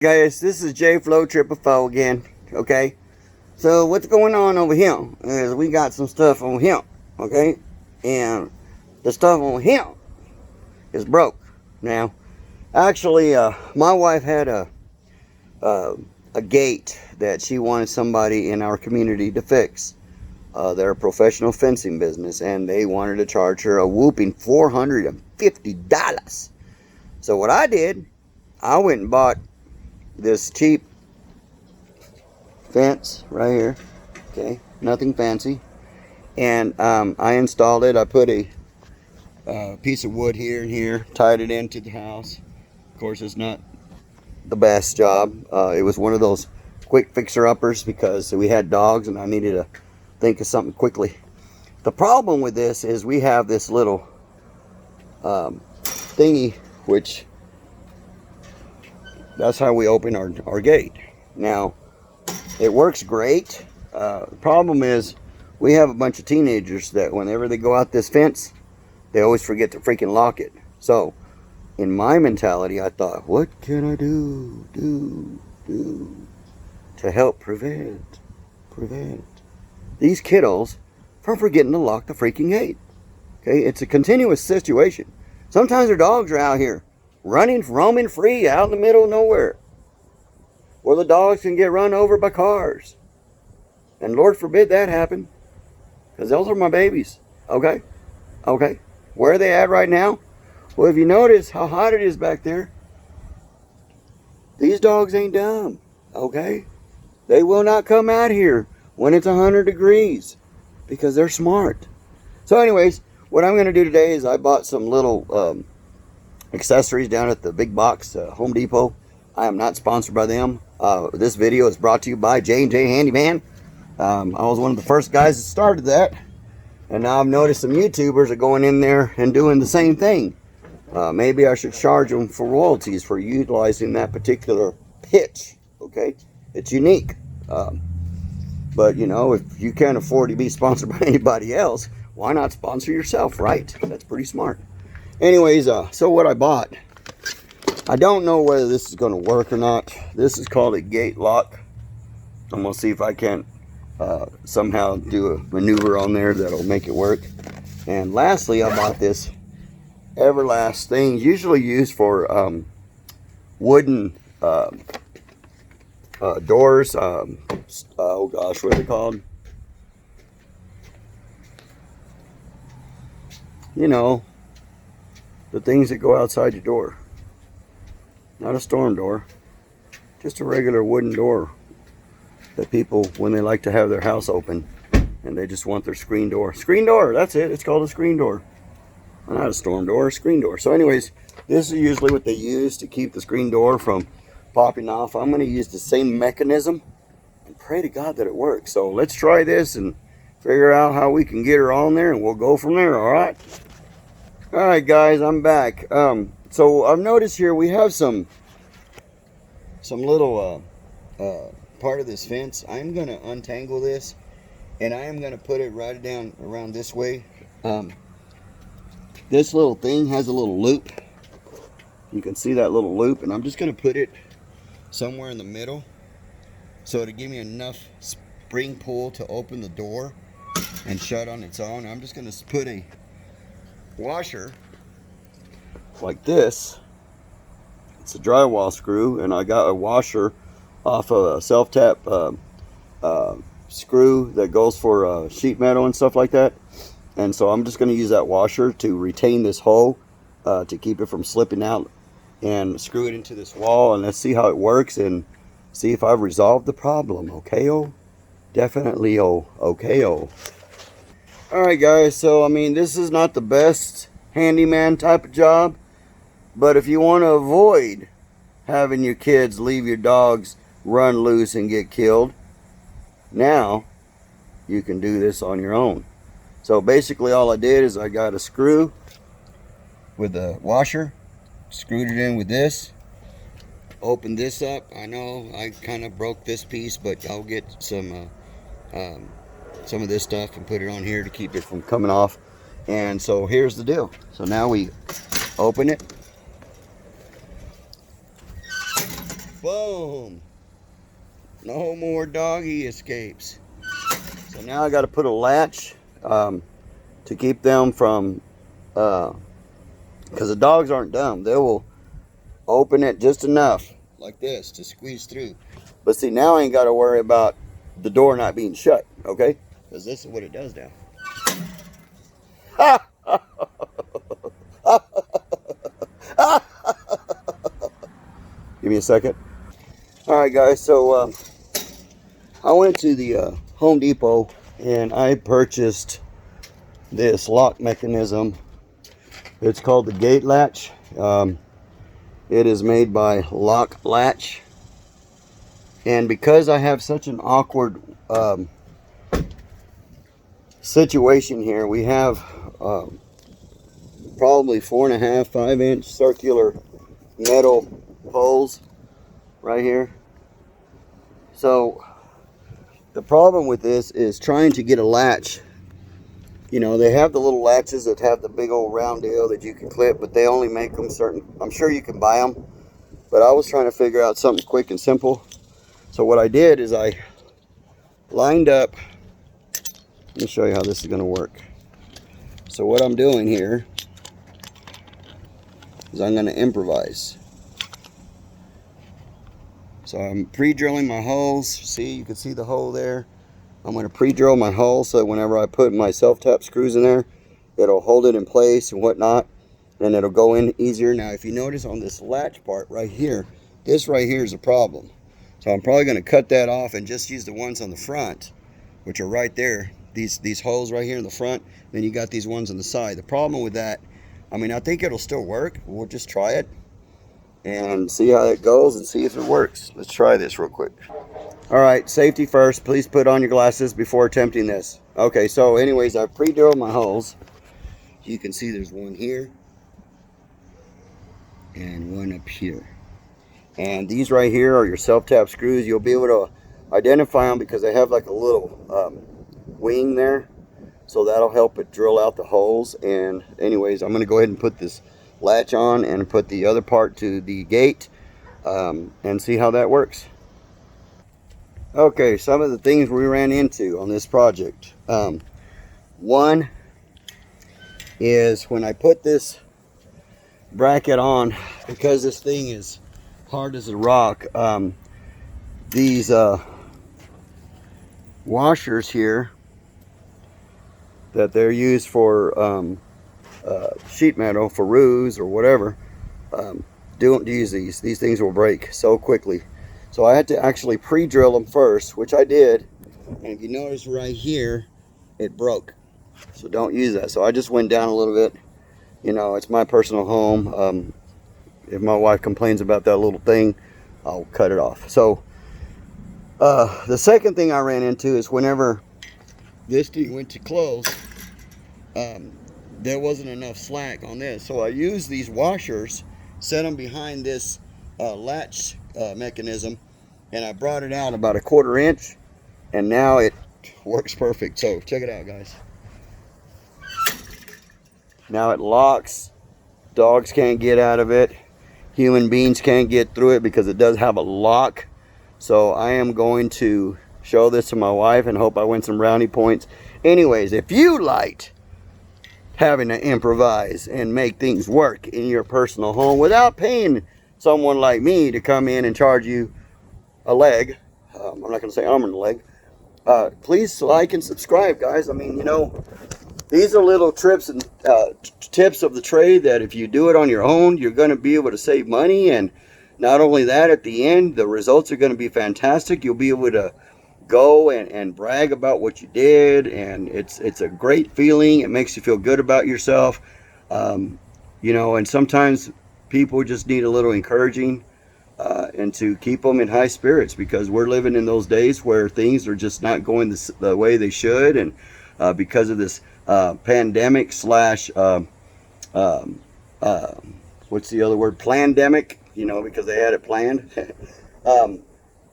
Guys, this is J Flow Triple Foe again. Okay, so what's going on over here is we got some stuff on him. Okay, and the stuff on him is broke. Now, actually, my wife had a gate that she wanted somebody in our community to fix. They're a professional fencing business, and they wanted to charge her a whooping $450. So what I did, I went and bought this cheap fence right here. Okay, nothing fancy. And I installed it. I put a piece of wood here and here, tied it into the house. Of course, it's not the best job. It was one of those quick fixer-uppers because we had dogs and I needed to think of something quickly. The problem with this is we have this little thingy, which that's how we open our gate. Now, it works great. The problem is we have a bunch of teenagers that whenever they go out this fence, they always forget to freaking lock it. So, in my mentality, I thought, what can I do to help prevent these kiddos from forgetting to lock the freaking gate? Okay, it's a continuous situation. Sometimes their dogs are out here roaming free out in the middle of nowhere, where the dogs can get run over by cars. And Lord forbid that happen, because those are my babies. Okay, where are they at right now? Well, if you notice how hot it is back there, these dogs ain't dumb. Okay, they will not come out here when it's 100 degrees because they're smart. So anyways, what I'm going to do today is I bought some little accessories down at the big box Home Depot. I am not sponsored by them. This video is brought to you by J&J Handyman. I was one of the first guys that started that, and now I've noticed some YouTubers are going in there and doing the same thing. Maybe I should charge them for royalties for utilizing that particular pitch. Okay, it's unique. But you know, if you can't afford to be sponsored by anybody else, why not sponsor yourself, right? That's pretty smart. Anyways, so what I bought, I don't know whether this is going to work or not. This is called a gate lock. I'm going to see if I can somehow do a maneuver on there that'll make it work. And lastly, I bought this Everlast thing, usually used for wooden doors. Oh gosh, what are they called? You know, the things that go outside your door. Not a storm door, just a regular wooden door that people, when they like to have their house open and they just want their screen door. Screen door, that's it. It's called a screen door. Not a storm door, a screen door. So anyways, this is usually what they use to keep the screen door from popping off. I'm going to use the same mechanism and pray to God that it works. So let's try this and figure out how we can get her on there, and we'll go from there. All right guys, I'm back. So I've noticed here we have some little part of this fence. I'm going to untangle this, and I am going to put it right down around this way. This little thing has a little loop. You can see that little loop, and I'm just going to put it somewhere in the middle so to give me enough spring pull to open the door and shut on its own. I'm just going to put a washer like this. It's a drywall screw, and I got a washer off of a self-tap screw that goes for sheet metal and stuff like that. And so I'm just going to use that washer to retain this hole to keep it from slipping out, and screw it into this wall, and let's see how it works and see if I've resolved the problem. Okay-o? Definitely-o. Okay-o. Alright guys, so I mean, this is not the best handyman type of job, but if you want to avoid having your kids leave your dogs run loose and get killed, now you can do this on your own. So basically all I did is I got a screw with a washer, screwed it in with this, opened this up. I know I kind of broke this piece, but I'll get some of this stuff and put it on here to keep it from coming off. And so here's the deal. So now we open it, Boom. No more doggy escapes. So now I got to put a latch to keep them from, because the dogs aren't dumb. They will open it just enough, like this, to squeeze through. But see, now I ain't got to worry about the door not being shut, okay? Because this is what it does now. Give me a second. Alright guys, so I went to the Home Depot and I purchased this lock mechanism. It's called the gate latch. It is made by LOKKLATCH. And because I have such an awkward situation here, we have probably 4.5, 5-inch circular metal poles right here. So the problem with this is trying to get a latch. You know, they have the little latches that have the big old round deal that you can clip, but they only make them certain. I'm sure you can buy them, but I was trying to figure out something quick and simple. So what I did is I lined up. Let me show you how this is going to work. So what I'm doing here is I'm going to improvise. So I'm pre-drilling my holes. See, you can see the hole there. I'm going to pre-drill my hole so that whenever I put my self-tap screws in there, it'll hold it in place and whatnot, and it'll go in easier. Now, if you notice on this latch part right here, this right here is a problem. So I'm probably going to cut that off and just use the ones on the front, which are right there. These holes right here in the front. Then you got these ones on the side. The problem with that, I mean, I think it'll still work. We'll just try it and see how it goes and see if it works. Let's try this real quick. All right, safety first. Please put on your glasses before attempting this. Okay, so anyways, I've pre-drilled my holes. You can see there's one here and one up here. And these right here are your self-tap screws. You'll be able to identify them because they have like a little wing there. So that'll help it drill out the holes. And anyways, I'm going to go ahead and put this latch on and put the other part to the gate and see how that works. Okay, some of the things we ran into on this project. One is when I put this bracket on, because this thing is hard as a rock, these washers here that they're used for sheet metal, for roofs or whatever, don't use these. These things will break so quickly. So I had to actually pre-drill them first, which I did. And if you notice right here, it broke. So don't use that. So I just went down a little bit. You know, it's my personal home. If my wife complains about that little thing, I'll cut it off. So the second thing I ran into is whenever this thing went to close, there wasn't enough slack on this. So I used these washers, set them behind this latch mechanism, and I brought it out about 1/4 inch, and now it works perfect. So check it out, guys. Now it locks. Dogs can't get out of it. Human beings can't get through it because it does have a lock. So I am going to show this to my wife and hope I win some brownie points. Anyways, if you liked having to improvise and make things work in your personal home without paying someone like me to come in and charge you a leg, I'm not going to say arm and a leg, please like and subscribe, guys. I mean, you know, these are little tips and tips of the trade that if you do it on your own, you're going to be able to save money. And not only that, at the end, the results are going to be fantastic. You'll be able to go and brag about what you did, and it's a great feeling. It makes you feel good about yourself. You know, and sometimes people just need a little encouraging and to keep them in high spirits, because we're living in those days where things are just not going the way they should, and because of this pandemic slash what's the other word, plandemic, you know, because they had it planned.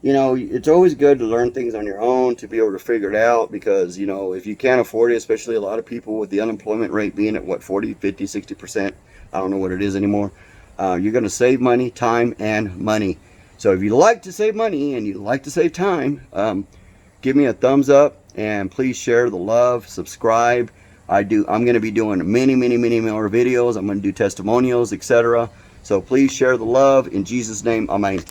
You know, it's always good to learn things on your own, to be able to figure it out, because, you know, if you can't afford it, especially a lot of people with the unemployment rate being at what, 40, 50, 60%, I don't know what it is anymore, you're going to save money, time, and money. So if you like to save money and you like to save time, give me a thumbs up and please share the love, subscribe. I'm going to be doing many more videos. I'm going to do testimonials, etc. So please share the love. In Jesus' name, amen.